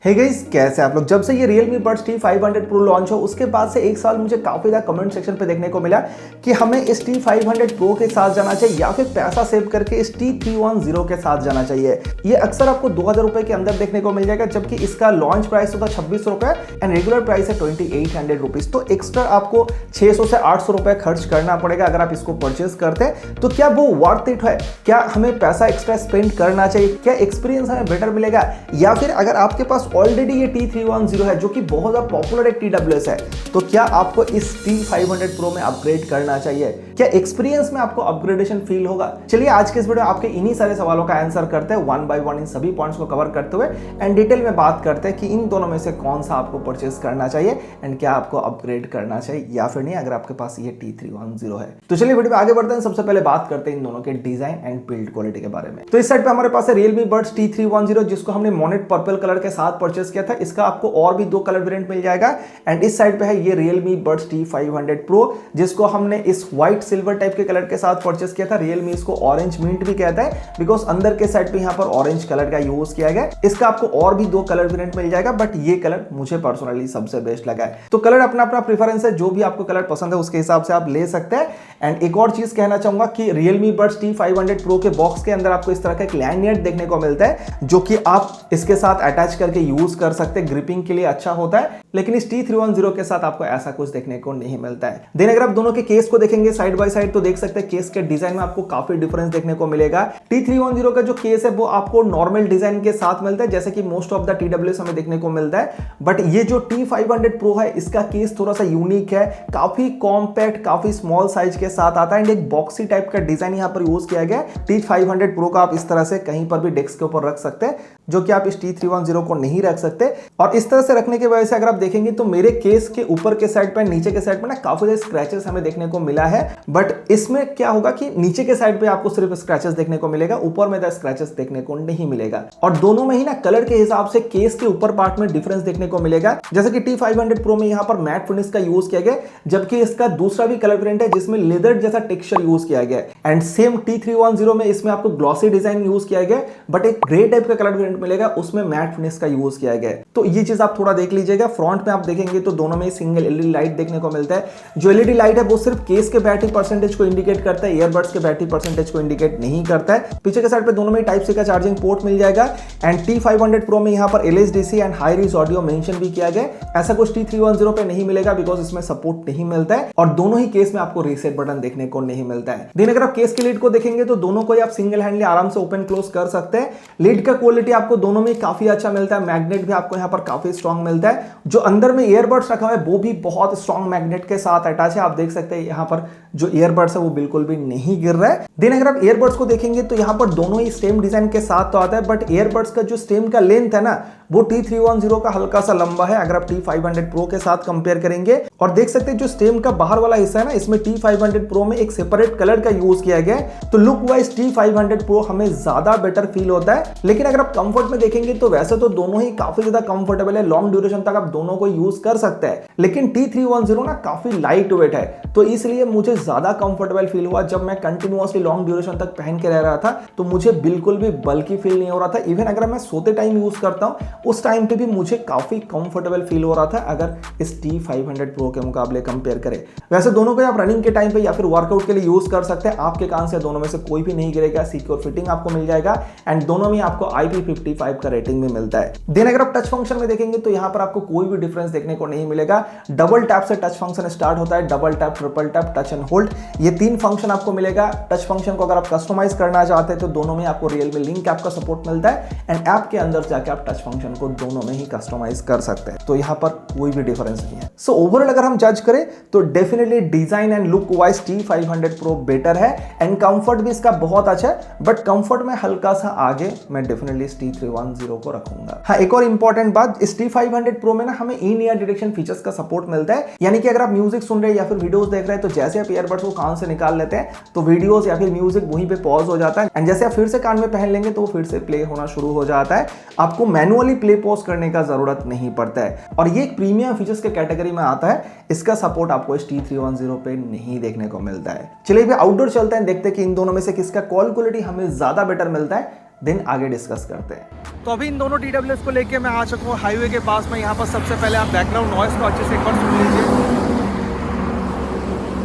Hey guys, कैसे आप लोग। जब से ये Realme Buds T500 Pro launch हो उसके बाद से एक साल मुझे काफी ज्यादा कमेंट सेक्शन पे देखने को मिला कि हमें इस T500 Pro के साथ जाना चाहिए या फिर पैसा सेव करके इस T310 के साथ जाना चाहिए। ये अक्सर आपको 2000 रुपए के अंदर देखने को मिल जाएगा, जबकि इसका लॉन्च प्राइस होता है 2600 रुपए एंड रेगुलर प्राइस है 2800 रुपीज। तो एक्स्ट्रा आपको 600 से 800 रुपए खर्च करना पड़ेगा अगर आप इसको परचेज करते हैं। तो क्या वो वर्थ इट है? क्या हमें पैसा एक्स्ट्रा स्पेंड करना चाहिए? क्या एक्सपीरियंस हमें बेटर मिलेगा? या फिर अगर आपके पास ऑलरेडी ये T310 है जो कि बहुत ज्यादा पॉपुलर एक TWS है, तो क्या आपको इस T500 Pro में अपग्रेड करना चाहिए? क्या एक्सपीरियंस में आपको अपग्रेडेशन फील होगा? चलिए आज के इस वीडियो आपके इन्हीं सारे सवालों का आंसर करते हैं, वन बाय वन इन सभी पॉइंट्स को कवर करते हुए एंड डिटेल में बात करते हैं कि इन दोनों में से कौन सा आपको परचेस करना चाहिए एंड क्या आपको अपग्रेड करना चाहिए या फिर नहीं अगर आपके पास ये T310 है। तो चलिए वीडियो में आगे बढ़ते हैं। सबसे पहले बात करते हैं इन दोनों के डिजाइन एंड बिल्ड क्वालिटी के बारे में। तो इस साइड पे हमारे पास है Realme Buds T310 जिसको हमने मोनेट पर्पल कलर के साथ परचेस किया था। इसका आपको और भी दो कलर वेरिएंट मिल जाएगा एंड इस साइड पे है ये Realme Buds T500 Pro जिसको हमने इस व्हाइट सिल्वर टाइप के कलर के साथ परचेस किया था। Realme इसको ऑरेंज मिंट भी कहता है बिकॉज अंदर के साइड पे यहाँ पर ऑरेंज कलर का यूज किया गया। इसका आपको और भी दो कलर वेरिएंट मिल जाएगा बट ये कलर मुझे पर्सनली सबसे बेस्ट लगा है। तो कलर अपना अपना प्रेफरेंस है, जो भी आपको कलर पसंद है उसके हिसाब से आप ले सकते हैं। एंड एक और चीज कहना चाहूंगा कि Realme Buds T500 Pro के बॉक्स के अंदर आपको इस तरह का एक लैंडनेट देखने को मिलता है जो कि आप इसके साथ अटैच करके यूज कर सकते हैं। ग्रिपिंग के लिए अच्छा होता है, लेकिन इस T310 के साथ आपको ऐसा कुछ देखने को नहीं मिलता है। देन अगर आप दोनों के केस को देखेंगे साइड बाय साइड तो देख सकते हैं केस के डिजाइन में आपको काफी डिफरेंस देखने को मिलेगा। T310 का जो केस है वो आपको नॉर्मल डिजाइन के साथ मिलता है जैसे कि मोस्ट ऑफ द TWS हमें देखने को मिलता है, बट ये जो T500 Pro है इसका केस थोड़ा सा यूनिक है, काफी कॉम्पैक्ट, काफी स्मॉल साइज के साथ आता है एंड एक बॉक्सी टाइप का डिजाइन यहाँ पर यूज किया गया। T500 Pro का आप इस तरह से कहीं पर भी डेस्क के ऊपर रख सकते हैं जो कि आप इस T310 को नहीं रख सकते। और इस तरह से रखने की वजह से अगर आप देखेंगे तो मेरे केस के ऊपर के साइड पे नीचे के साइड पे ना काफी सारे स्क्रैचेस हमें देखने को मिला है, बट इसमें क्या होगा कि नीचे के साइड पे आपको सिर्फ स्क्रैचेस देखने को मिलेगा, ऊपर में स्क्रैचेस देखने को नहीं मिलेगा। और दोनों में ही ना कलर के हिसाब से केस के ऊपर पार्ट में डिफरेंस देखने को मिलेगा। जैसे कि T500 Pro में यहाँ पर मैट फिनिश का यूज किया गया, जबकि इसका दूसरा भी कलर वेरिएंट है जिसमें लेदर जैसा टेक्सचर यूज किया गया एंड सेम T310 में इसमें आपको ग्लॉसी डिजाइन यूज किया गया बट एक ग्रे टाइप का कलर वेरिएंट मिलेगा, उसमें मैट फिनिश का यूज किया गया है। तो ये चीज आप थोड़ा देख लीजिएगा। फ्रंट में आप देखेंगे तो दोनों में सिंगल LED लाइट देखने को मिलता है। जो LED लाइट है वो सिर्फ केस के बैटरी परसेंटेज को इंडिकेट करता है, ईयरबड्स के बैटरी परसेंटेज को इंडिकेट नहीं करता है। पीछे के साइड पे दोनों में टाइप सी का चार्जिंग पोर्ट मिल जाएगा एंड T500 Pro में यहाँ पर LSDC and high ridge audio mention भी किया गया। ऐसा कुछ T310 पे नहीं मिलेगा बिकॉज इसमें सपोर्ट नहीं मिलता है और दोनों ही केस में आपको रीसेट बटन देखने को नहीं मिलता है। दिन अगर आप केस के लीड को देखेंगे तो दोनों को आप सिंगल हैंडली आराम से ओपन क्लोज कर सकते हैं। लीड का क्वालिटी आपको दोनों में काफी अच्छा मिलता है, मैग्नेट भी आपको यहाँ पर काफी स्ट्रॉन्ग मिलता है। जो अंदर में ईयरबड्स रखा हुआ है वो भी बहुत स्ट्रॉन्ग मैग्नेट के साथ अटैच है। आप देख सकते हैं यहाँ पर जो ईयरबड्स है वो बिल्कुल भी नहीं गिर रहा है। दिन अगर आप ईयरबड्स को देखेंगे तो यहाँ पर दोनों ही स्टेम डिजाइन के साथ तो आता है बट ईयरबड्स का जो स्टेम का लेंथ है ना वो T310 का हल्का सा लंबा है अगर आप T500 Pro के साथ कंपेयर करेंगे। और देख सकते हैं जो स्टेम का बाहर वाला हिस्सा है ना इसमें T500 Pro में एक सेपरेट कलर का यूज किया गया है, तो लुक वाइज T500 Pro हमें ज्यादा बेटर फील होता है। लेकिन अगर आप कंफर्ट में देखेंगे तो वैसे तो दोनों ही काफी ज्यादा कंफर्टेबल है, लॉन्ग ड्यूरेशन तक आप दोनों को यूज कर सकते हैं। लेकिन T310 ना काफी लाइट वेट है तो इसलिए मुझे ज्यादा कंफर्टेबल फील हुआ। जब मैं कंटिन्यूअसली लॉन्ग ड्यूरेशन तक पहन के रह रहा था तो मुझे बिल्कुल भी बल्कि फील नहीं हो रहा था। इवन अगर मैं सोते टाइम यूज करता हूं उस टाइम पे भी मुझे काफी कंफर्टेबल फील हो रहा था अगर इस T500 Pro के मुकाबले कंपेयर करें। वैसे दोनों को आप रनिंग के टाइम पे या फिर वर्कआउट के लिए यूज कर सकते हैं। आपके कान से दोनों में से कोई भी नहीं गिरेगा, सिक्योर फिटिंग आपको मिल जाएगा एंड दोनों में आपको IP55 का रेटिंग भी मिलता है। देन अगर आप टच फंक्शन में देखेंगे तो यहाँ पर आपको कोई भी डिफरेंस देखने को नहीं मिलेगा। डबल टैप से टच फंक्शन स्टार्ट होता है, double tap, triple tap, touch and hold, ये तीन फंक्शन आपको मिलेगा। टच फंक्शन को अगर आप कस्टमाइज करना चाहते हैं तो दोनों में आपको Realme लिंक ऐप का सपोर्ट मिलता है एंड ऐप के अंदर जाके आप टच फंक्शन को दोनों में ही कस्टमाइज कर सकते हैं। तो यहाँ पर कोई भी डिफरेंस नहीं है। सो ओवरऑल अगर हम जज करें तो definitely design and look wise T500 Pro better है एंड कंफर्ट भी इसका बहुत अच्छा है, बट कंफर्ट में हल्का सा आगे मैं डेफिनेटली इस T310 को रखूंगा। हाँ, एक और इंपॉर्टेंट बात, इस T500 Pro में ना हमें इन ईयर डिटेक्शन फीचर्स का सपोर्ट मिलता है, यानी कि अगर आप म्यूजिक सुन रहे हैं या फिर वीडियोस देख रहे हैं तो जैसे आप ईयरबड्स को कान से निकाल लेते हैं तो वीडियोस या फिर म्यूजिक वहीं पे पॉज हो जाता है एंड जैसे आप फिर से कान में पहन लेंगे तो वो फिर से प्ले होना शुरू हो जाता है। आपको मैनुअली प्ले पॉज करने का जरूरत नहीं पड़ता है और ये एक प्रीमियम फीचर्स के कैटेगरी में आता है। इसका सपोर्ट आपको इस T310 पे नहीं देखने को मिलता है। चलिए भी आउटडोर चलते हैं, देखते हैं कि इन दोनों में से किसका कॉल क्वालिटी हमें ज्यादा बेटर मिलता है देन आगे डिस्कस करते हैं। तो अभी इन दोनों TWS को लेके मैं आ चुका हूँ हाईवे के पास में। यहाँ पर सबसे पहले आप बैकग्राउंड नॉइस को अच्छे से एक बार सुन लीजिए,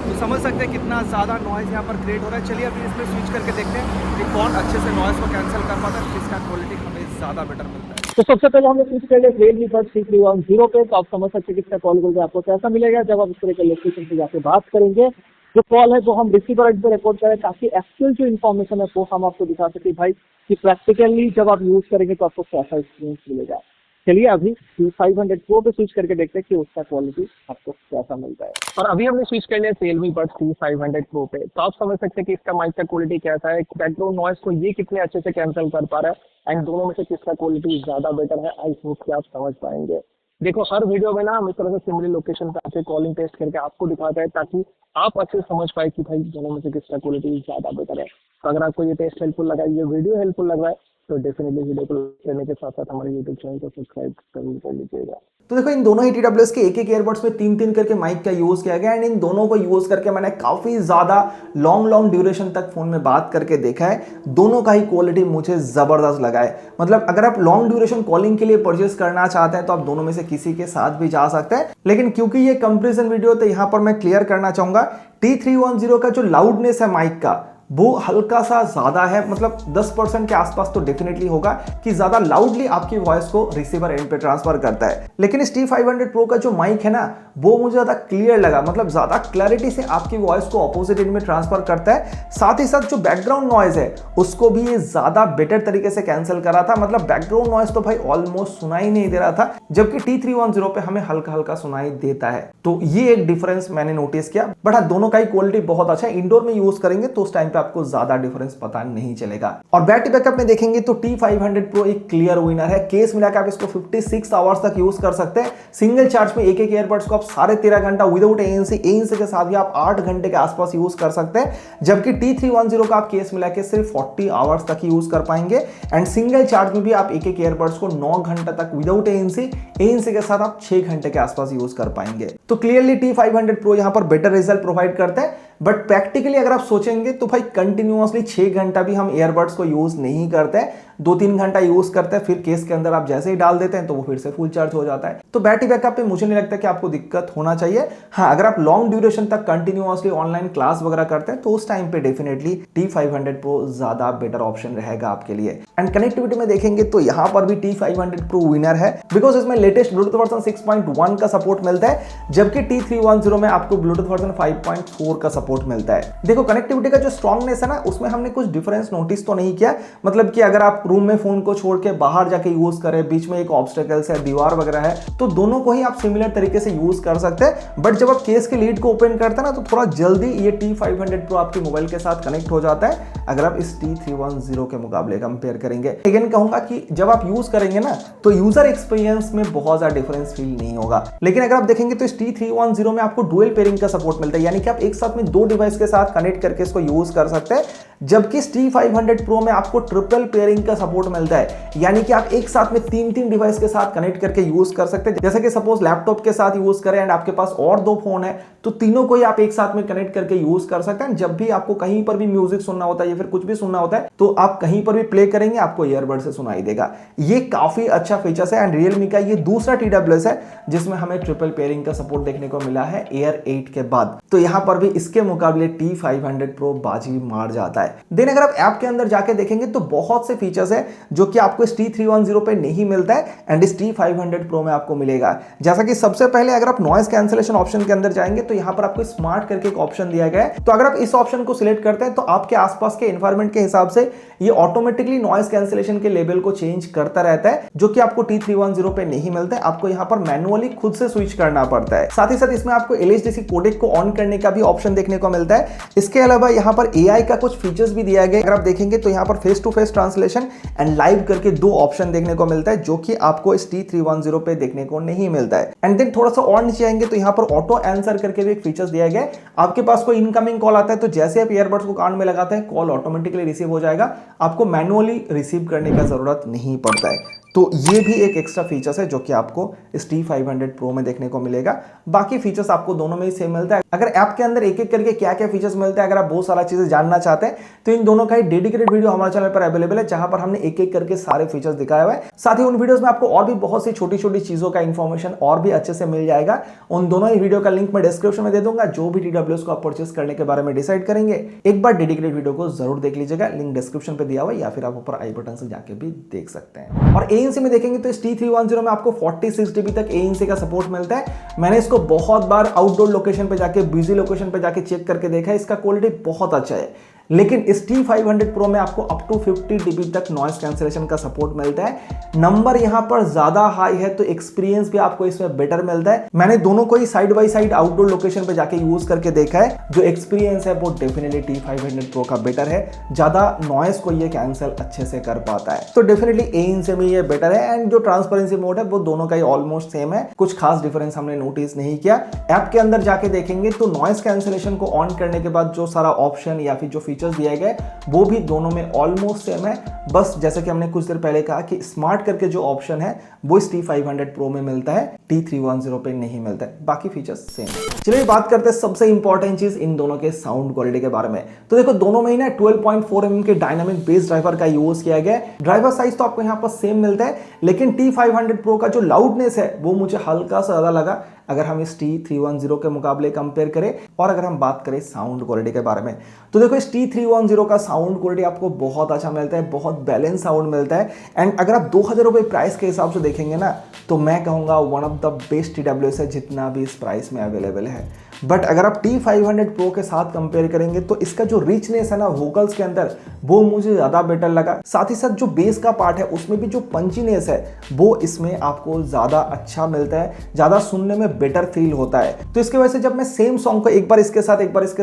तो समझ सकते हैं कितना ज़्यादा नॉइज़ यहाँ पर क्रिएट हो रहा है। चलिए अभी इसमें स्विच करके देखते हैं कि कौन अच्छे से नॉइज़ को कैंसिल कर पाता है, किसका क्वालिटी हमें ज़्यादा बेटर मिलता है। तो सबसे पहले हमने स्विच कर लिया Realme Buds T310 पे, तो आप समझ सकते हैं किसका कॉल करके आपको कैसा मिलेगा जब आप इस तरह के लोकेशन पे जाके बात करेंगे। जो कॉल है वो हम रिसीवर एंड पे रिकॉर्ड करें ताकि एक्चुअल जो इन्फॉर्मेशन है वो हम आपको दिखा सके भाई कि प्रैक्टिकली जब आप यूज़ करेंगे तो आपको कैसा एक्सपीरियंस मिलेगा। चलिए अभी T500 Pro पे स्विच करके देखते हैं कि उसका क्वालिटी आपको कैसा मिलता है। और अभी हमने स्विच कर लिया Realme Buds T500 Pro पे, तो आप समझ सकते हैं कि इसका माइक का क्वालिटी कैसा है, बैकग्राउंड नॉइस को ये कितने अच्छे से कैंसिल कर पा रहा है, एंड दोनों में से किसका क्वालिटी ज़्यादा बेटर है। आई होप कि आप समझ पाएंगे। देखो हर वीडियो में ना हम इस तरह से सिमिलर लोकेशन पे आके कॉलिंग टेस्ट करके आपको दिखाते हैं ताकि आप अच्छे से समझ पाए कि भाई दोनों में से किसका क्वालिटी ज़्यादा बेटर है। तो अगर आपको ये टेस्ट हेल्पफुल लगा, ये वीडियो हेल्पफुल लग रहा है, तो डेफिनेटली वीडियो को करने के साथ साथ हमारे यूट्यूब चैनल को सब्सक्राइब कर लीजिएगा। तो देखो इन दोनों ही TWS के एक ईयरबड्स में 3 करके माइक का यूज किया गया, एंड इन दोनों को यूज करके मैंने काफी ज्यादा लॉन्ग ड्यूरेशन तक फोन में बात करके देखा है। दोनों का ही क्वालिटी मुझे जबरदस्त लगा है। मतलब अगर आप लॉन्ग ड्यूरेशन कॉलिंग के लिए परचेस करना चाहते हैं तो आप दोनों में से किसी के साथ भी जा सकते हैं, लेकिन क्योंकि ये कंपैरिजन वीडियो तो यहां पर मैं क्लियर करना चाहूंगा, T310 का जो लाउडनेस है माइक का वो हल्का सा ज्यादा है। मतलब 10% के आसपास तो डेफिनेटली होगा कि ज्यादा लाउडली आपकी वॉइस को रिसीवर एंड पे ट्रांसफर करता है। लेकिन इस T500 Pro का जो माइक है ना वो मुझे ज्यादा क्लियर लगा, मतलब ज्यादा क्लैरिटी से आपकी वॉइस को ऑपोजिट एंड में ट्रांसफर करता है। साथ ही साथ जो बैकग्राउंड नॉइज है उसको भी ये ज्यादा बेटर तरीके से कैंसिल कर रहा था। मतलब बैकग्राउंड नॉइज तो भाई ऑलमोस्ट सुनाई नहीं दे रहा था, जबकि T310 पे हमें हल्का हल्का सुनाई देता है। तो ये एक डिफरेंस मैंने नोटिस किया। बट हाँ, दोनों का ही क्वालिटी बहुत अच्छा है। इंडोर में यूज करेंगे तो उस टाइम पे आपको ज्यादा डिफरेंस पता नहीं चलेगा। और बैटरी बैकअप में देखेंगे तो T500 Pro एक क्लियर विनर है। केस मिलाकर आप इसको 56 आवर्स तक यूज कर सकते हैं। सिंगल चार्ज में एक ईयरबड्स को आप 13.5 घंटा विदाउट ANC के साथ भी आप 8 घंटे के आसपास यूज कर सकते हैं, जबकि T310 का आप केस मिला के सिर्फ 40 आवर्स तक ही यूज कर पाएंगे। एंड सिंगल चार्ज में भी आप एक ईयरबड्स को 9 घंटा तक विदाउट ANC के साथ आप 6 घंटे के आसपास यूज कर पाएंगे। तो क्लियरली T500 Pro यहां पर बेटर रिजल्ट प्रोवाइड करते हैं। बट प्रैक्टिकली अगर आप सोचेंगे तो भाई कंटिन्यूअसली 6 घंटा भी हम ईयरबड्स को यूज नहीं करते हैं, 2-3 घंटा यूज करते हैं, फिर केस के अंदर आप जैसे ही डाल देते हैं तो वो फिर से फुल चार्ज हो जाता है। तो बैटरी बैकअप पे मुझे नहीं लगता कि आपको दिक्कत होना चाहिए। हाँ, अगर आप लॉन्ग ड्यूरेशन तक कंटिन्यूअसली ऑनलाइन क्लास वगैरह करते हैं तो उस टाइम पे डेफिनेटली T500 Pro ज्यादा बेटर ऑप्शन रहेगा आपके लिए। एंड कनेक्टिविटी में देखेंगे तो यहाँ पर भी T500 Pro विनर है, बिकॉज इसमें लेटेस्ट ब्लूटूथ वर्जन 6.1 का सपोर्ट मिलता है, जबकि T310 में आपको ब्लूटूथ वर्जन 5.4 का सपोर्ट मिलता है। देखो कनेक्टिविटी का जो स्ट्रॉन्गनेस है ना उसमें हमने कुछ डिफरेंस नोटिस तो नहीं किया। मतलब कि अगर आप रूम में फोन को छोड़ के बाहर जाके यूज करें, बीच में एक ऑब्स्टेकल्स है, दीवार वगैरह है, तो दोनों को ही आप सिमिलर तरीके से यूज कर सकते हैं। बट जब आप केस के लीड को ओपन करते हैं ना तो थोड़ा जल्दी ये T500 Pro आपके मोबाइल के साथ कनेक्ट हो जाता है अगर आप इस T310 के मुकाबले कंपेयर करेंगे। अगेन कहूंगा कि जब आप यूज करेंगे ना तो यूजर एक्सपीरियंस में बहुत ज्यादा डिफरेंस फील नहीं होगा। लेकिन अगर आप देखेंगे तो इस T310 में आपको डुअल पेयरिंग का सपोर्ट मिलता है, यानी कि आप एक साथ में 2 डिवाइस के साथ कनेक्ट करके इसको यूज कर सकते हैं, जबकि इस T500 Pro में आपको ट्रिपल पेयरिंग का सपोर्ट मिलता है, यानी कि आप एक साथ में 3 डिवाइस के साथ कनेक्ट करके यूज कर सकते हैं। जैसे कि सपोज लैपटॉप के साथ यूज करें एंड आपके पास और 2 फोन है तो तीनों को ही आप एक साथ में कनेक्ट करके यूज कर सकते हैं। जब भी आपको कहीं पर भी म्यूजिक सुनना होता है या फिर कुछ भी सुनना होता है तो आप कहीं पर भी प्ले करेंगे आपको ईयरबड से सुनाई देगा। ये काफी अच्छा फीचर्स है। एंड Realme का ये दूसरा TWS है जिसमें हमें ट्रिपल पेयरिंग का सपोर्ट देखने को मिला है Air 8 के बाद। तो यहां पर भी इसके मुकाबले T500 Pro बाजी मार जाता है। देन अगर आप ऐप के अंदर जाके देखेंगे तो बहुत से फीचर्स है जो कि आपको इस T310 पे नहीं मिलता है एंड इस T500 Pro में आपको मिलेगा। जैसा कि सबसे पहले अगर आप नॉइस कैंसिलेशन ऑप्शन के अंदर जाएंगे तो यहां पर आपको स्मार्ट करके एक ऑप्शन दिया गया है। तो अगर आप इस ऑप्शन को सिलेक्ट करते हैं तो आपके आसपास के एनवायरनमेंट के हिसाब से ये ऑटोमेटिकली नॉइस कैंसिलेशन के लेवल को चेंज करता रहता है, जो कि आपको T310 पे नहीं मिलता है। आपको यहां पर मैनुअली खुद से स्विच करना पड़ता है। साथ ही साथ इसमें आपको LHDC कोडेक को ऑन करने का भी ऑप्शन देखने को मिलता है। इसके अलावा यहां पर AI का कुछ फीचर्स भी दिया गया है। अगर आप देखेंगे तो यहां पर face to face translation and live करके 2 ऑप्शन देखने को मिलता है, जो कि आपको इस T310 पे देखने को नहीं मिलता है। एंड देन थोड़ा सा और नीचे आएंगे तो यहां पर ऑटो आंसर करके भी एक फीचर्स दिया गया है। आपके पास कोई इनकमिंग कॉल आता है तो जैसे आप ईयरबड्स को कान में लगाते हैं कॉल ऑटोमेटिकली रिसीव हो जाएगा, आपको मैनुअली रिसीव करने का जरूरत नहीं पड़ता है। तो ये भी एक एक्स्ट्रा फीचर्स है जो कि आपको इस T500 Pro में देखने को मिलेगा। बाकी फीचर्स आपको दोनों में ही सेम मिलता है। अगर ऐप के अंदर एक एक करके क्या क्या फीचर्स मिलते हैं, अगर आप बहुत सारा चीजें जानना चाहते हैं तो इन दोनों का ही डेडिकेटेड वीडियो हमारे चैनल पर अवेलेबल है, जहां पर हमने एक एक करके सारे फीचर्स दिखाए हुए हैं। साथ ही उन वीडियोस में आपको और भी बहुत सी छोटी छोटी चीजों का इंफॉर्मेशन और भी अच्छे से मिल जाएगा। उन दोनों ही वीडियो का लिंक मैं डिस्क्रिप्शन में दे दूंगा। जो भी TWS को आप परचेस करने के बारे में डिसाइड करेंगे, एक बार डेडिकेटेड वीडियो को जरूर देख लीजिएगा। लिंक डिस्क्रिप्शन पे दिया हुआ है या फिर आप ऊपर आई बटन से जाके भी देख सकते हैं। और ANC में देखेंगे तो इस T310 में आपको 46 GB तक ANC का सपोर्ट मिलता है। मैंने इसको बहुत बार आउटडोर लोकेशन पे जाके, बिजी लोकेशन पे जाके चेक करके देखा है, इसका क्वालिटी बहुत अच्छा है। लेकिन इस T500 Pro में आपको अप टू 50 dB तक नॉइस कैंसिलेशन का सपोर्ट मिलता है। नंबर यहां पर ज्यादा हाई है तो एक्सपीरियंस भी आपको इसमें बेटर मिलता है। मैंने दोनों को ही side by side outdoor location पे जाके यूज करके देखा है। जो एक्सपीरियंस है वो डेफिनेटली T500 Pro का बेटर है। ज्यादा नॉइस को ये कैंसिल अच्छे से कर पाता है, तो डेफिनेटली ANC में ये बेटर है। एंड जो ट्रांसपेरेंसी मोड है वो दोनों का ही ऑलमोस्ट सेम है, कुछ खास डिफरेंस हमने नोटिस नहीं किया। ऐप के अंदर जाके देखेंगे तो नॉइस कैंसिलेशन को ऑन करने के बाद जो सारा ऑप्शन या फिर जो फीचर्स दिए गए वो भी दोनों में ऑलमोस्ट सेम है। बस जैसे कि हमने कुछ देर पहले कहा कि स्मार्ट करके जो ऑप्शन है वो इस T500 Pro में मिलता है, T310 पे नहीं मिलता है। बाकी फीचर्स सेम है। चलिए बात करते हैं सबसे इंपॉर्टेंट चीज इन दोनों के साउंड क्वालिटी के बारे में। तो देखो दोनों में ही ना 12.4 mm के डायनामिक बेस ड्राइवर का यूज किया गया है। ड्राइवर साइज तो आपको यहाँ पर सेम मिलता है, लेकिन T500 Pro का जो लाउडनेस है वो मुझे हल्का सा ज्यादा लगा अगर हम इस T310 के मुकाबले कंपेयर करें। और अगर हम बात करें साउंड क्वालिटी के बारे में तो देखो इस T310 का साउंड क्वालिटी आपको बहुत अच्छा मिलता है, बहुत बैलेंस साउंड मिलता है। एंड अगर आप 2000 रुपये प्राइस के हिसाब से देखेंगे ना तो मैं कहूँगा one of the best TWS है जितना भी इस प्राइस में अवेलेबल है। बट अगर आप T500 Pro के साथ कंपेयर करेंगे तो इसका जो रिचनेस है ना वोकल्स के अंदर वो मुझे ज़्यादा बेटर लगा। साथ ही साथ जो बेस का पार्ट है उसमें भी जो पंचीनेस है वो इसमें आपको ज़्यादा अच्छा मिलता है, ज़्यादा सुनने में बेटर फील होता है। तो इसके वजह से जब मैं सेम सॉन्ग को एक बार इसके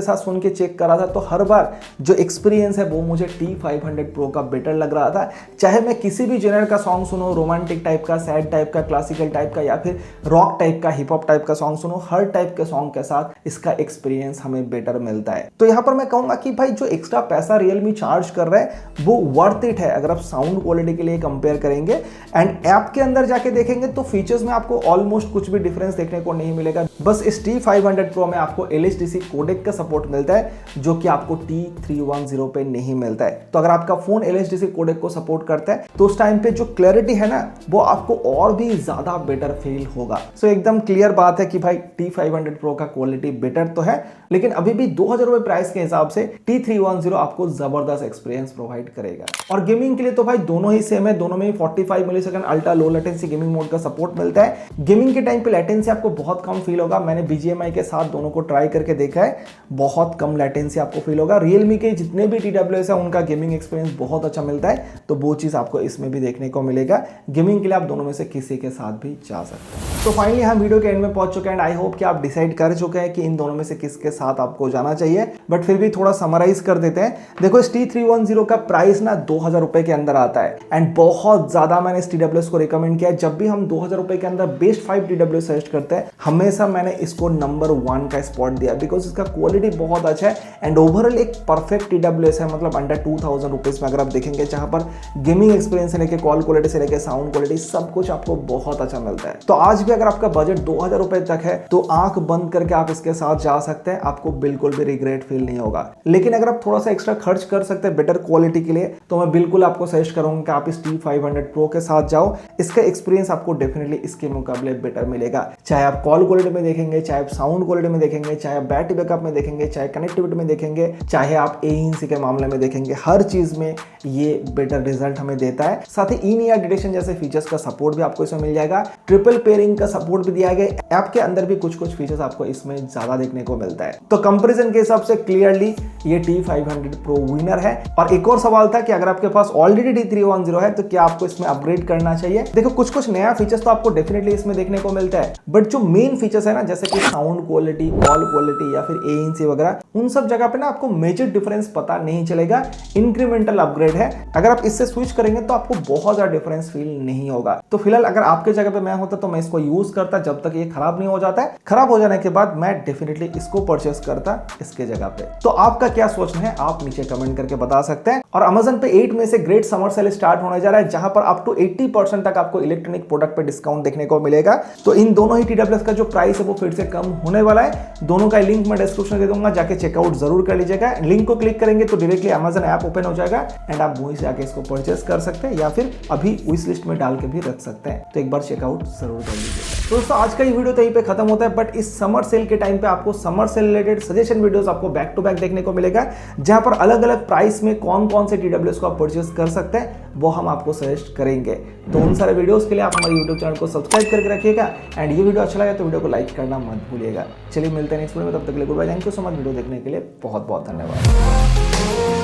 साथ सुन के चेक करा था तो हर बार जो एक्सपीरियंस है वो मुझे T500 Pro का बेटर लग रहा था। चाहे मैं किसी भी जेनर का सॉन्ग सुनूं, रोमांटिक टाइप का, सैड टाइप का, क्लासिकल टाइप का या फिर रॉक टाइप का, हिप हॉप टाइप का सॉन्ग सुनूं, हर टाइप के सॉन्ग के साथ इसका एक्सपीरियंस हमें बेटर मिलता है। तो यहां पर मैं कहूंगा कि भाई जो एक्स्ट्रा पैसा Realme चार्ज कर रहा है वो वर्थ इट है अगर आप साउंड क्वालिटी के लिए कंपेयर करेंगे। एंड ऐप के अंदर जाके देखेंगे तो फीचर्स में आपको ऑलमोस्ट कुछ भी डिफरेंस देखने को नहीं मिलेगा। बस इस T500 Pro में आपको LHDC कोडेक का सपोर्ट मिलता है जो कि आपको T310 पे नहीं मिलता है। तो अगर आपका फोन LHDC कोडेक को सपोर्ट करता है तो उस टाइम पे जो क्लैरिटी है ना वो आपको और भी ज्यादा बेटर फील होगा। सो एकदम क्लियर बात है कि भाई T500 Pro का क्वालिटी बेटर तो है, लेकिन अभी भी 2000 रुपए प्राइस के हिसाब से T310 आपको जबरदस्त एक्सपीरियंस प्रोवाइड करेगा। और गेमिंग के लिए तो भाई दोनों ही सेम है, दोनों में ही 45 millisecond ultra low latency gaming mode का सपोर्ट मिलता है। गेमिंग के टाइम पे लेटेंसी आपको बहुत कम फील होगा। मैंने BGMI के साथ दोनों को ट्राई करके देखा है, बहुत कम लेटेंसी आपको फील होगा। Realme के जितने भी TWS है उनका गेमिंग एक्सपीरियंस बहुत अच्छा मिलता है, तो वो चीज आपको इसमें भी देखने को मिलेगा। गेमिंग के लिए आप दोनों में से किसी के साथ भी जा सकते हैं। तो फाइनली हम वीडियो के एंड में पहुंच चुके हैं। आई होप कि आप डिसाइड कर चुके हैं कि इन दोनों में से किसके साथ आपको जाना चाहिए, बट फिर भी थोड़ा समराइज कर देते हैं। देखो इस T310 का प्राइस ना 2000 रुपए के अंदर आता है। एंड बहुत ज्यादा मैंने इस TWS को रिकमेंड किया है। जब भी हम 2000 रुपए के अंदर बेस्ट 5 TWS सजेस्ट करते हैं हमेशा मैंने इसको नंबर 1 का स्पॉट दिया, बिकॉज इसका क्वालिटी बहुत अच्छा है एंड ओवरऑल एक परफेक्ट TWS है। मतलब अंडर 2000 रुपीज में अगर आप देखेंगे जहां पर गेमिंग एक्सपीरियंस से लेके कॉल क्वालिटी से लेके साउंड क्वालिटी सब कुछ आपको बहुत अच्छा मिलता है। तो आज भी अगर आपका बजट 2000 रुपए तक है तो आंख बंद करके आप इसके साथ जा सकते हैं, आपको बिल्कुल भी रिग्रेट फील नहीं होगा। लेकिन अगर आप थोड़ा सा एक्स्ट्रा खर्च कर सकते हैं बेटर क्वालिटी के लिए तो मैं बिल्कुल आपको सजेस्ट करूंगा कि आप इस T500 Pro के साथ जाओ। इसका एक्सपीरियंस आपको डेफिनेटली इसके मुकाबले बेटर मिलेगा। चाहे आप कॉल क्वालिटी में देखेंगे, चाहे आप साउंड क्वालिटी में देखेंगे, चाहे आप बैटरी बैकअप में देखेंगे, चाहे कनेक्टिविटी में देखेंगे, चाहे आप ANC के मामले में देखेंगे, हर चीज में ये बेटर रिजल्ट हमें देता है। साथ ही इन-ईयर डिटेक्शन जैसे फीचर्स का सपोर्ट भी आपको इसमें मिल जाएगा। ट्रिपल पेयरिंग का सपोर्ट भी दिया गया। ऐप के अंदर भी कुछ फीचर्स आपको इसमें ज्यादा देखने को मिलता है। तो कंपैरिजन के हिसाब से क्लियरली ये T500 Pro विनर है। और एक और सवाल था कि अगर आपके पास ऑलरेडी T310 है तो क्या आपको इसमें अपग्रेड करना चाहिए। देखो कुछ नया फीचर्स तो आपको डेफिनेटली इसमें देखने को मिलता है, बट जो मेन फीचर्स है ना जैसे कि साउंड क्वालिटी, कॉल क्वालिटी या फिर ANC वगैरह, उन सब जगह पे ना आपको मेजर डिफरेंस पता नहीं चलेगा। इंक्रीमेंटल अपग्रेड है, अगर आप इससे स्विच करेंगे तो आपको बहुत ज्यादा डिफरेंस फील नहीं होगा। तो फिलहाल अगर आपके जगह पे मैं होता तो मैं इसको यूज करता जब तक ये खराब नहीं हो जाता है। खराब हो जाने के बाद मैं मैं डेफिनेटली इसको परचेस करता इसके जगह पे। तो आपका क्या सोचना है आप नीचे कमेंट करके बता सकते हैं। और Amazon पे 8 में से ग्रेट समर सेल स्टार्ट होने जा रहा है, जहां पर अप टू 80% तक आपको इलेक्ट्रॉनिक प्रोडक्ट पे डिस्काउंट देखने को मिलेगा। तो इन दोनों ही TWS का जो प्राइस है वो फिर से कम होने वाला है। दोनों का लिंक मैं डिस्क्रिप्शन दे दूंगा, जाके चेकआउट जरूर कर लीजिएगा। लिंक को क्लिक करेंगे तो डायरेक्टली Amazon ऐप ओपन हो जाएगा एंड आप वहीं से आके इसको परचेस कर सकते हैं या फिर अभी विश लिस्ट में डाल के भी रख सकते हैं। तो एक बार चेकआउट जरूर कर लीजिए। तो दोस्तों आज का ये वीडियो तो यहीं पे खत्म होता है, बट इस समर सेल के टाइम पे आपको summer sale related suggestion videos आपको बैक टू बैक देखने को मिलेगा, जहां पर अलग अलग प्राइस में कौन कौन से TWS को आप परचेस कर सकते हैं वो हम आपको सजेस्ट करेंगे। तो उन सारे वीडियोस के लिए आप हमारे YouTube चैनल को सब्सक्राइब करके रखिएगा एंड ये वीडियो अच्छा लगा तो वीडियो को लाइक करना मत भूलिएगा। चलिए मिलते हैं नेक्स्ट वीडियो में, तब तक के लिए good bye. Thank you so much video देखने के लिए, बहुत बहुत धन्यवाद।